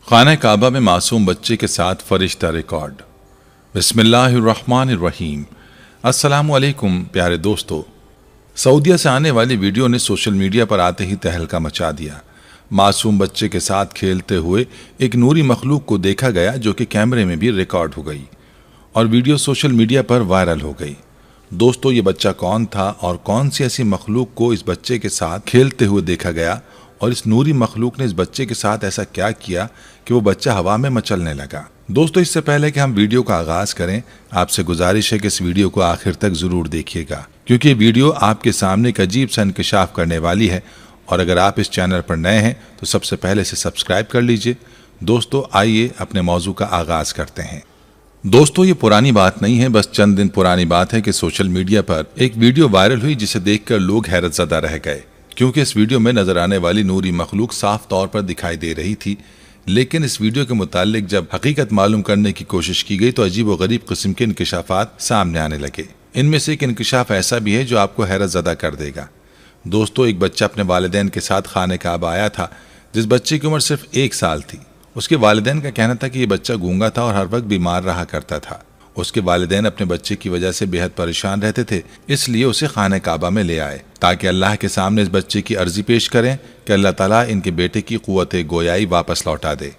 खाना काबा में मासूम बच्चे के साथ फरिश्ता रिकॉर्ड। बिस्मिल्लाहिर्रहमानिर्रहीम। अस्सलामु अलैकुम प्यारे दोस्तों। सऊदीया से आने वाली वीडियो ने सोशल मीडिया पर आते ही तहलका मचा दिया। मासूम बच्चे के साथ खेलते हुए एक नूरी मखलूक को देखा गया जो कि कैमरे में भी रिकॉर्ड हो गई और वीडियो सोशल मीडिया पर वायरल हो गई। दोस्तों, ये बच्चा कौन था और कौन सी ऐसी मखलूक को इस बच्चे के साथ खेलते हुए देखा गया और इस नूरी मखलूक ने इस बच्चे के साथ ऐसा क्या किया कि वो बच्चा हवा में मचलने लगा। दोस्तों, इससे पहले कि हम वीडियो का आगाज करें, आपसे गुजारिश है कि इस वीडियो को आखिर तक जरूर देखिएगा, क्योंकि ये वीडियो आपके सामने एक अजीब सा इंकशाफ करने वाली है। और अगर आप इस चैनल पर नए हैं तो सबसे पहले इसे सब्सक्राइब कर लीजिए। दोस्तों, आइए अपने मौजू का आगाज करते हैं। दोस्तों, ये पुरानी बात नहीं है, बस चंद दिन पुरानी बात है कि सोशल मीडिया पर एक वीडियो वायरल हुई जिसे देखकर लोग हैरतज़दा रह गए, क्योंकि इस वीडियो में नजर आने वाली नूरी मखलूक साफ तौर पर दिखाई दे रही थी। लेकिन इस वीडियो के मुतालिक जब हकीकत मालूम करने की कोशिश की गई तो अजीब व गरीब किस्म के इंकशाफात सामने आने लगे। इनमें से एक इंकशाफ ऐसा भी है जो आपको हैरतज़दा कर देगा। दोस्तों, एक बच्चा अपने वालिदैन के साथ खाने काबा आया था, जिस बच्चे की उम्र सिर्फ 1 साल थी। उसके वालिदैन का कहना था कि ये बच्चा गूंगा था और हर वक्त बीमार रहा करता था। उसके वालिदैन अपने बच्चे की वजह से बेहद परेशान रहते थे, इसलिए उसे खाने काबा में ले आए ताकि अल्लाह के सामने इस बच्चे की अर्जी पेश करें कि अल्लाह ताला इनके बेटे की कुव्वत गोयाई वापस लौटा दे।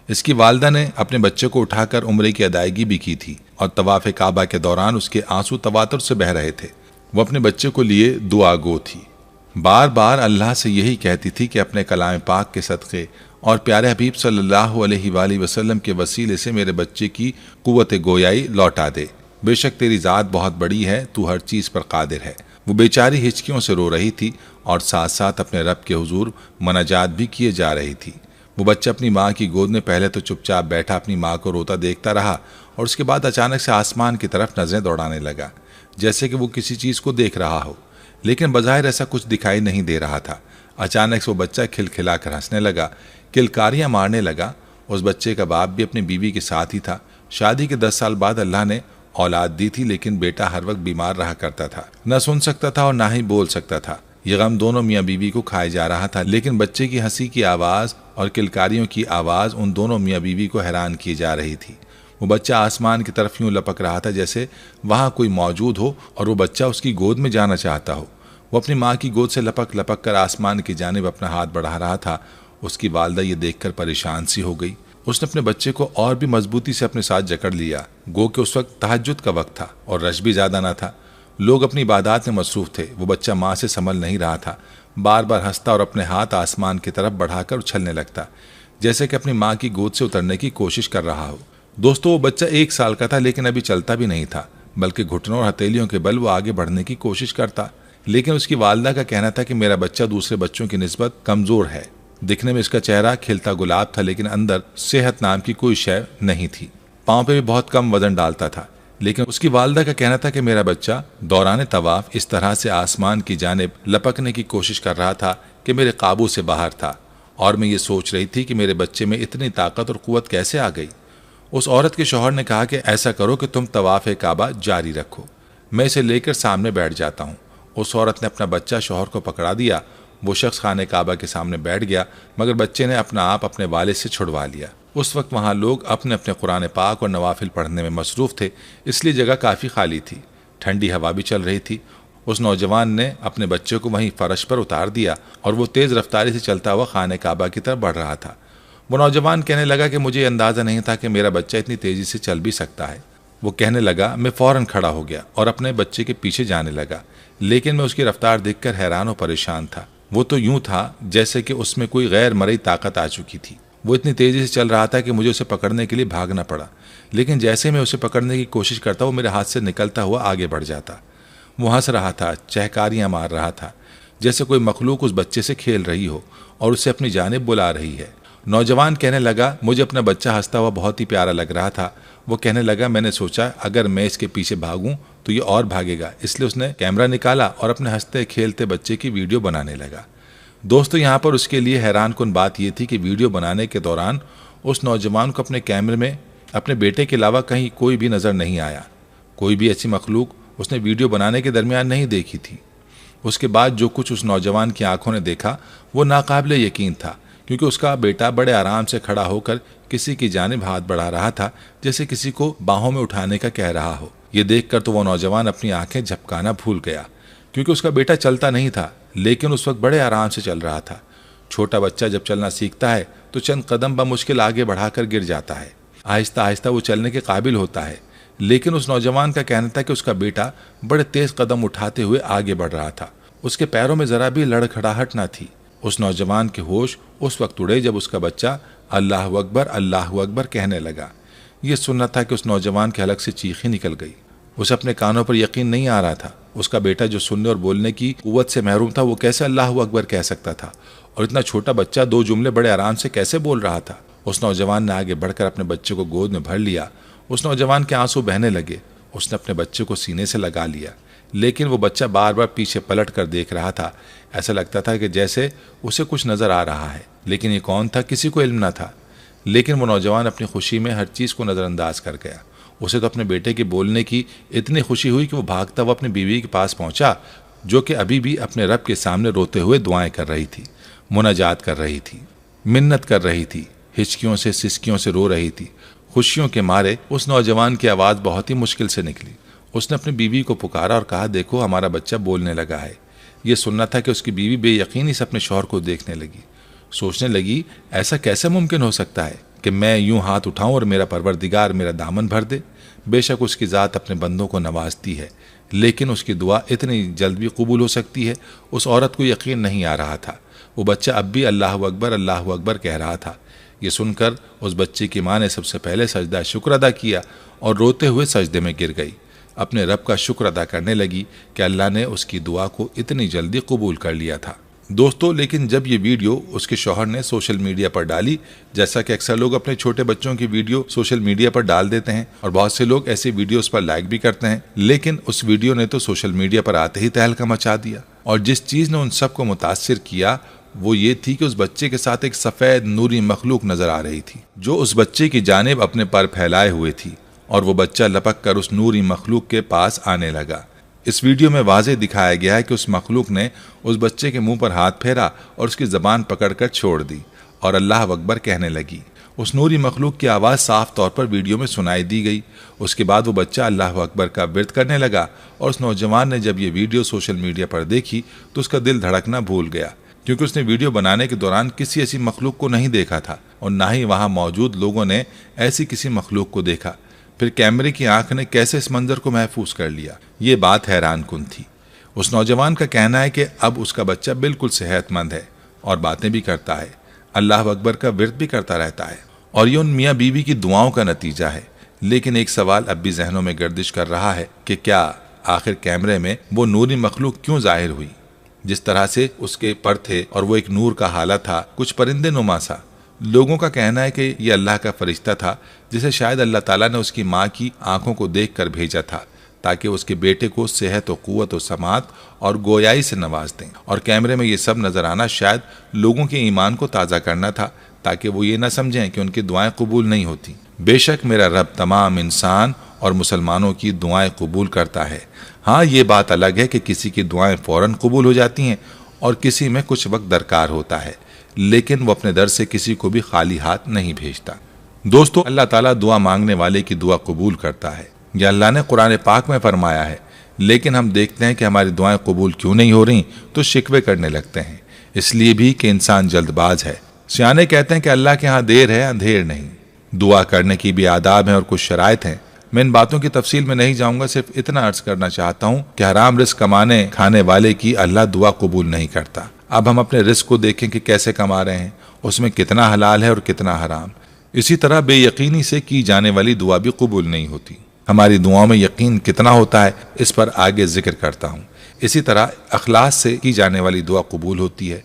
इसकी वालदा ने अपने बच्चे को उठाकर उम्रे की अदायगी भी की थी और तवाफ काबा के दौरान उसके आंसू तवातुर से बह रहे थे। वो अपने बच्चे को लिए दुआ गो थी, बार बार अल्लाह से यही कहती थी कि अपने कलाम पाक के सदक़े और प्यारे हबीब सल्लल्लाहु अलैहि वसल्लम के वसीले से मेरे बच्चे की कुव्वत गोयाई लौटा दे। बेशक तेरी ज़ात बहुत बड़ी है, तू हर चीज़ पर कादिर है। वो बेचारी हिचकियों से रो रही थी और साथ साथ अपने रब के हुजूर मनाजात भी किए जा रही थी। वो बच्चा अपनी माँ की गोद में पहले तो चुपचाप बैठा अपनी माँ को रोता देखता रहा और उसके बाद अचानक से आसमान की तरफ नजरें दौड़ाने लगा, जैसे कि वो किसी चीज़ को देख रहा हो, लेकिन बज़ाहिर ऐसा कुछ दिखाई नहीं दे रहा था। अचानक से वो बच्चा खिलखिलाकर हंसने लगा, किलकारियाँ मारने लगा। उस बच्चे का बाप भी अपनी बीवी के साथ ही था। शादी के 10 साल बाद अल्लाह ने औलाद दी थी, लेकिन बेटा हर वक्त बीमार रहा करता था, न सुन सकता था और ना ही बोल सकता था। ये गम दोनों मियाँ बीवी को खाए जा रहा था, लेकिन बच्चे की हंसी की आवाज़ और किलकारियों की आवाज़ उन दोनों मियाँ बीवी को हैरान की जा रही थी। वो बच्चा आसमान की तरफ यूं लपक रहा था जैसे वहाँ कोई मौजूद हो और वो बच्चा उसकी गोद में जाना चाहता हो। वो अपनी माँ की गोद से लपक लपक कर आसमान की जानिब अपना हाथ बढ़ा रहा था। उसकी वालदा ये देखकर परेशान सी हो गई। उसने अपने बच्चे को और भी मजबूती से अपने साथ जकड़ लिया। गो के उस वक्त तहज्जुद का वक्त था और रश भी ज़्यादा ना था। लोग अपनी इबादत में मसरूफ़ थे। वो बच्चा माँ से संभल नहीं रहा था, बार बार हंसता और अपने हाथ आसमान की तरफ बढ़ाकर उछलने लगता, जैसे कि अपनी माँ की गोद से उतरने की कोशिश कर रहा हो। दोस्तों, वो बच्चा 1 साल का था, लेकिन अभी चलता भी नहीं था, बल्कि घुटनों और हथेलियों के बल वो आगे बढ़ने की कोशिश करता। लेकिन उसकी वालदा का कहना था कि मेरा बच्चा दूसरे बच्चों की निस्बत कमज़ोर है। दिखने में इसका चेहरा खिलता गुलाब था, लेकिन अंदर सेहत नाम की कोई शय नहीं थी। पाँव पे भी बहुत कम वजन डालता था। लेकिन उसकी वालदा का कहना था कि मेरा बच्चा दौरान तवाफ इस तरह से आसमान की जानिब लपकने की कोशिश कर रहा था कि मेरे काबू से बाहर था, और मैं ये सोच रही थी कि मेरे बच्चे में इतनी ताकत और कुव्वत कैसे आ गई। उस औरत के शौहर ने कहा कि ऐसा करो कि तुम तवाफ काबा जारी रखो, मैं इसे लेकर सामने बैठ जाता हूँ। उस औरत ने अपना बच्चा शौहर को पकड़ा दिया। वो शख्स खाने काबा के सामने बैठ गया, मगर बच्चे ने अपना आप अपने वालिद से छुड़वा लिया। उस वक्त वहाँ लोग अपने अपने कुरान पाक और नवाफिल पढ़ने में मसरूफ़ थे, इसलिए जगह काफ़ी खाली थी। ठंडी हवा भी चल रही थी। उस नौजवान ने अपने बच्चे को वहीं फर्श पर उतार दिया और वो तेज़ रफ्तारी से चलता हुआ खाने काबा की तरफ बढ़ रहा था। वो नौजवान कहने लगा कि मुझे अंदाज़ा नहीं था कि मेरा बच्चा इतनी तेज़ी से चल भी सकता है। वो कहने लगा, मैं फ़ौरन खड़ा हो गया और अपने बच्चे के पीछे जाने लगा, लेकिन मैं उसकी रफ्तार देखकर हैरान और परेशान था। वो तो यूं था जैसे कि उसमें कोई गैर मरई ताकत आ चुकी थी। वो इतनी तेज़ी से चल रहा था कि मुझे उसे पकड़ने के लिए भागना पड़ा, लेकिन जैसे मैं उसे पकड़ने की कोशिश करता वो मेरे हाथ से निकलता हुआ आगे बढ़ जाता। वो हंस रहा था, चहकारियाँ मार रहा था, जैसे कोई मखलूक उस बच्चे से खेल रही हो और उसे अपनी जानिब बुला रही है। नौजवान कहने लगा, मुझे अपना बच्चा हंसता हुआ बहुत ही प्यारा लग रहा था। वो कहने लगा, मैंने सोचा अगर मैं इसके पीछे भागूं तो ये और भागेगा, इसलिए उसने कैमरा निकाला और अपने हंसते खेलते बच्चे की वीडियो बनाने लगा। दोस्तों, यहाँ पर उसके लिए हैरानकुन बात यह थी कि वीडियो बनाने के दौरान उस नौजवान को अपने कैमरे में अपने बेटे के अलावा कहीं कोई भी नज़र नहीं आया। कोई भी ऐसी मखलूक उसने वीडियो बनाने के दरमियान नहीं देखी थी। उसके बाद जो कुछ उस नौजवान की आंखों ने देखा वो नाकाबिले यकीन था, क्योंकि उसका बेटा बड़े आराम से खड़ा होकर किसी की जानिब हाथ बढ़ा रहा था, जैसे किसी को बाहों में उठाने का कह रहा हो। ये देखकर तो वो नौजवान अपनी आंखें झपकाना भूल गया, क्योंकि उसका बेटा चलता नहीं था, लेकिन उस वक्त बड़े आराम से चल रहा था। छोटा बच्चा जब चलना सीखता है तो चंद कदम बमुश्किल आगे बढ़ाकर गिर जाता है। आहिस्ता आहिस्ता वो चलने के काबिल होता है। लेकिन उस नौजवान का कहना था कि उसका बेटा बड़े तेज कदम उठाते हुए आगे बढ़ रहा था। उसके पैरों में जरा भी लड़खड़ाहट न थी। उस नौजवान के होश उस वक्त उड़े जब उसका बच्चा अल्लाहु अकबर कहने लगा। ये सुनना था कि उस नौजवान के हलक से चीख ही निकल गई। उसे अपने कानों पर यकीन नहीं आ रहा था। उसका बेटा जो सुनने और बोलने की कुव्वत से महरूम था, वो कैसे अल्लाहु अकबर कह सकता था, और इतना छोटा बच्चा 2 जुमले बड़े आराम से कैसे बोल रहा था। उस नौजवान ने आगे बढ़कर अपने बच्चे को गोद में भर लिया। उस नौजवान के आंसू बहने लगे। उसने अपने बच्चे को सीने से लगा लिया, लेकिन वो बच्चा बार बार पीछे पलट कर देख रहा था। ऐसा लगता था कि जैसे उसे कुछ नजर आ रहा है, लेकिन ये कौन था, किसी को इल्म न था। लेकिन वो नौजवान अपनी खुशी में हर चीज़ को नज़रअंदाज कर गया। उसे तो अपने बेटे के बोलने की इतनी खुशी हुई कि वो भागता हुआ अपनी बीवी के पास पहुंचा, जो कि अभी भी अपने रब के सामने रोते हुए दुआएं कर रही थी, मुनाजात कर रही थी, मिन्नत कर रही थी, हिचकियों से सिसकियों से रो रही थी। खुशियों के मारे उस नौजवान की आवाज़ बहुत ही मुश्किल से निकली। उसने अपनी बीवी को पुकारा और कहा, देखो हमारा बच्चा बोलने लगा है। ये सुनना था कि उसकी बीवी बेयकीनी से अपने शौहर को देखने लगी। सोचने लगी, ऐसा कैसे मुमकिन हो सकता है कि मैं यूं हाथ उठाऊं और मेरा परवरदिगार मेरा दामन भर दे। बेशक उसकी ज़ात अपने बंदों को नवाजती है, लेकिन उसकी दुआ इतनी जल्द भी कबूल हो सकती है, उस औरत को यकीन नहीं आ रहा था। वो बच्चा अब भी अल्लाहु अकबर कह रहा था। ये सुनकर उस बच्चे की माँ ने सबसे पहले सजदा शुक्र अदा किया और रोते हुए सजदे में गिर गई। अपने रब का शुक्र अदा करने लगी कि अल्लाह ने उसकी दुआ को इतनी जल्दी कबूल कर लिया था। दोस्तों, लेकिन जब ये वीडियो उसके शौहर ने सोशल मीडिया पर डाली, जैसा कि अक्सर लोग अपने छोटे बच्चों की वीडियो सोशल मीडिया पर डाल देते हैं और बहुत से लोग ऐसे वीडियोस पर लाइक भी करते हैं, लेकिन उस वीडियो ने तो सोशल मीडिया पर आते ही तहलका मचा दिया। और जिस चीज़ ने उन सबको मुतासिर किया वो ये थी कि उस बच्चे के साथ एक सफ़ेद नूरी मखलूक नजर आ रही थी, जो उस बच्चे की जानिब अपने पर फैलाए हुए थी, और वो बच्चा लपक कर उस नूरी मखलूक के पास आने लगा। इस वीडियो में वाज़े दिखाया गया है कि उस मखलूक ने उस बच्चे के मुंह पर हाथ फेरा और उसकी ज़बान पकड़कर छोड़ दी और अल्लाह अकबर कहने लगी। उस नूरी मखलूक की आवाज़ साफ तौर पर वीडियो में सुनाई दी गई। उसके बाद वो बच्चा अल्लाह अकबर का विर्द करने लगा, और उस नौजवान ने जब ये वीडियो सोशल मीडिया पर देखी तो उसका दिल धड़कना भूल गया, क्योंकि उसने वीडियो बनाने के दौरान किसी ऐसी मखलूक को नहीं देखा था और ना ही वहाँ मौजूद लोगों ने ऐसी किसी मखलूक को देखा। फिर कैमरे की आंख ने कैसे इस मंजर को महफूज कर लिया, ये बात हैरान कुन थी। उस नौजवान का कहना है कि अब उसका बच्चा बिल्कुल सेहतमंद है और बातें भी करता है, अल्लाह अकबर का विर्द भी करता रहता है, और ये उन मियाँ बीवी की दुआओं का नतीजा है। लेकिन एक सवाल अब भी जहनों में गर्दिश कर रहा है कि क्या आखिर कैमरे में वो नूरी मखलूक क्यों जाहिर हुई। जिस तरह से उसके पर थे और वो एक नूर का हाला था, कुछ परिंदे नुमा सा। लोगों का कहना है कि ये अल्लाह का फरिश्ता था, जिसे शायद अल्लाह ताला ने उसकी माँ की आंखों को देख कर भेजा था, ताकि उसके बेटे को सेहत व कुव्वत व समात और गोयाई से नवाज दें। और कैमरे में ये सब नजर आना शायद लोगों के ईमान को ताज़ा करना था, ताकि वो ये न समझें कि उनकी दुआएं कबूल नहीं होती। बेशक मेरा रब तमाम इंसान और मुसलमानों की दुआएं कबूल करता है। हाँ, ये बात अलग है कि किसी की दुआएं फ़ौरन कबूल हो जाती हैं और किसी में कुछ वक्त दरकार होता है, लेकिन वो अपने दर से किसी को भी खाली हाथ नहीं भेजता। दोस्तों, अल्लाह ताला दुआ मांगने वाले की दुआ कबूल करता है, यह अल्लाह ने कुरान पाक में फरमाया है। लेकिन हम देखते हैं कि हमारी दुआएं कबूल क्यों नहीं हो रही, तो शिकवे करने लगते हैं, इसलिए भी कि इंसान जल्दबाज है। सियाने कहते हैं कि अल्लाह के यहाँ देर है अंधेर नहीं। दुआ करने की भी आदाब हैं और कुछ शराइत हैं। मैं इन बातों की तफसील में नहीं जाऊंगा, सिर्फ इतना अर्ज करना चाहता हूँ कि हराम रिस्क कमाने खाने वाले की अल्लाह दुआ कबूल नहीं करता। अब हम अपने रिस्क को देखें कि कैसे कमा रहे हैं, उसमें कितना हलाल है और कितना हराम। इसी तरह बेयकीनी से की जाने वाली दुआ भी कबूल नहीं होती। हमारी दुआओं में यकीन कितना होता है, इस पर आगे जिक्र करता हूँ। इसी तरह अखलास से की जाने वाली दुआ कबूल होती है।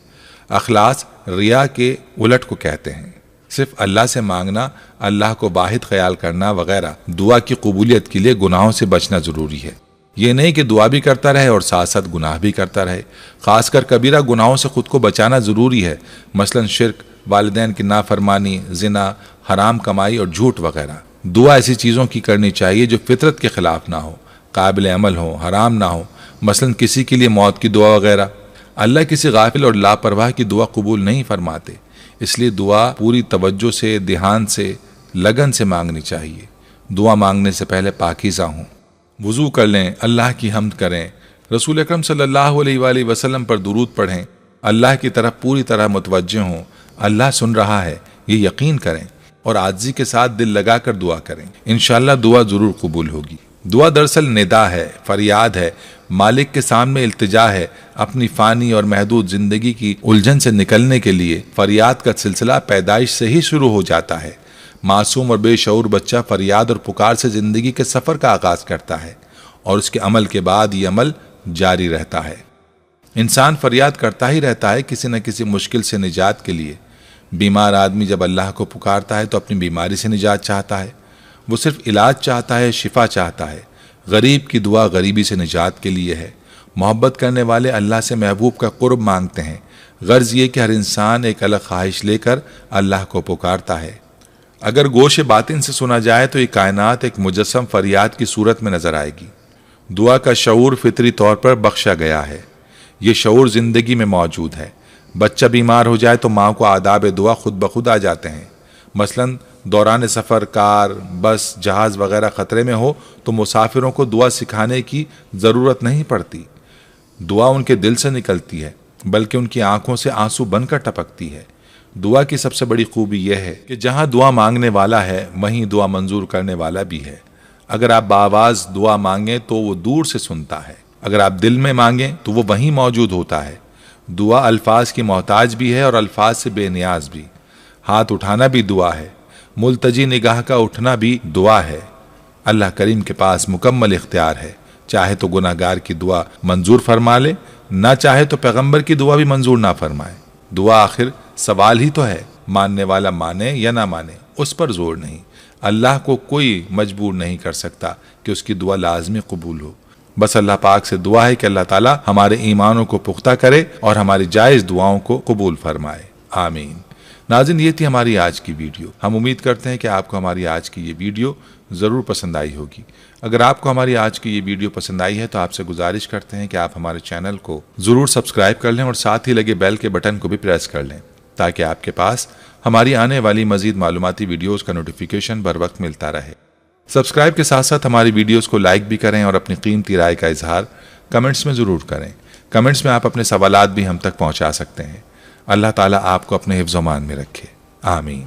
अखलास रिया के उलट को कहते हैं। सिर्फ अल्लाह से मांगना, अल्लाह को वाहिद ख्याल करना वगैरह। दुआ की कबूलियत के लिए गुनाहों से बचना जरूरी है। ये नहीं कि दुआ भी करता रहे और साथ साथ गुनाह भी करता रहे। खासकर कबीरा गुनाहों से खुद को बचाना जरूरी है, मसलन शिर्क, वालिदैन की नाफरमानी, जिना, हराम कमाई और झूठ वगैरह। दुआ ऐसी चीज़ों की करनी चाहिए जो फितरत के खिलाफ ना हो, काबिल अमल हो, हराम ना हो, मसलन किसी के लिए मौत की दुआ वगैरह। अल्लाह किसी गाफिल और लापरवाह की दुआ कबूल नहीं फरमाते। इसलिए दुआ पूरी तवज्जो से, ध्यान से, लगन से मांगनी चाहिए। दुआ मांगने से पहले पाकीज़ा हों, वुज़ू कर लें, अल्लाह की हम्द करें, रसूल अकरम सल्लल्लाहु अलैहि वसल्लम पर दुरूद पढ़ें, अल्लाह की तरफ पूरी तरह मुतवज्जे हों, अल्लाह सुन रहा है ये यकीन करें और आजिज़ी के साथ दिल लगाकर दुआ करें। इंशाअल्लाह दुआ ज़रूर कबूल होगी। दुआ दरअसल निदा है, फरियाद है, मालिक के सामने इल्तिजा है। अपनी फ़ानी और महदूद ज़िंदगी की उलझन से निकलने के लिए फरियाद का सिलसिला पैदाइश से ही शुरू हो जाता है। मासूम और बेशऊर बच्चा फरियाद और पुकार से ज़िंदगी के सफ़र का आगाज़ करता है और उसके अमल के बाद ये अमल जारी रहता है। इंसान फरियाद करता ही रहता है किसी न किसी मुश्किल से निजात के लिए। बीमार आदमी जब अल्लाह को पुकारता है तो अपनी बीमारी से निजात चाहता है, वो सिर्फ इलाज चाहता है, शिफा चाहता है। गरीब की दुआ गरीबी से निजात के लिए है। मोहब्बत करने वाले अल्लाह से महबूब का कुर्ब मांगते हैं। गर्ज ये कि हर इंसान एक अलग ख्वाहिश लेकर अल्लाह को पुकारता है। अगर गोश बातिन से सुना जाए तो ये कायनात एक मुजस्सम फरियाद की सूरत में नजर आएगी। दुआ का शऊर फितरी तौर पर बख्शा गया है। ये शऊर जिंदगी में मौजूद है। बच्चा बीमार हो जाए तो माँ को आदाब दुआ खुद ब खुद आ जाते हैं। मसलन दौरान सफ़र कार, बस, जहाज़ वगैरह ख़तरे में हो तो मुसाफिरों को दुआ सिखाने की ज़रूरत नहीं पड़ती। दुआ उनके दिल से निकलती है, बल्कि उनकी आंखों से आंसू बनकर टपकती है। दुआ की सबसे बड़ी खूबी यह है कि जहाँ दुआ मांगने वाला है वहीं दुआ मंजूर करने वाला भी है। अगर आप बाआवाज़ दुआ मांगें तो वो दूर से सुनता है, अगर आप दिल में मांगें तो वो वहीं मौजूद होता है। दुआ अल्फाज की मोहताज भी है और अल्फाज से बेनियाज भी। हाथ उठाना भी दुआ है, मुल्तजी निगाह का उठना भी दुआ है। अल्लाह करीम के पास मुकम्मल इख्तियार है, चाहे तो गुनाहगार की दुआ मंजूर फरमा ले, ना चाहे तो पैगंबर की दुआ भी मंजूर ना फरमाए। दुआ आखिर सवाल ही तो है, मानने वाला माने या ना माने उस पर जोर नहीं। अल्लाह को कोई मजबूर नहीं कर सकता कि उसकी दुआ लाजमी कबूल हो। बस अल्लाह पाक से दुआ है कि अल्लाह ताला हमारे ईमानों को पुख्ता करे और हमारी जायज़ दुआओं को कबूल फरमाए। आमीन। नाज़रीन, ये थी हमारी आज की वीडियो। हम उम्मीद करते हैं कि आपको हमारी आज की ये वीडियो ज़रूर पसंद आई होगी। अगर आपको हमारी आज की ये वीडियो पसंद आई है तो आपसे गुजारिश करते हैं कि आप हमारे चैनल को ज़रूर सब्सक्राइब कर लें और साथ ही लगे बेल के बटन को भी प्रेस कर लें, ताकि आपके पास हमारी आने वाली मज़ीद मालूमाती वीडियोज़ का नोटिफिकेशन बर वक्त मिलता रहे। सब्सक्राइब के साथ साथ हमारी वीडियोज़ को लाइक भी करें और अपनी कीमती राय का इजहार कमेंट्स में ज़रूर करें। कमेंट्स में आप अपने सवालात भी हम तक पहुँचा सकते हैं। अल्लाह ताला आपको अपने हिफ्ज़-ओ-मान में रखे। आमीन।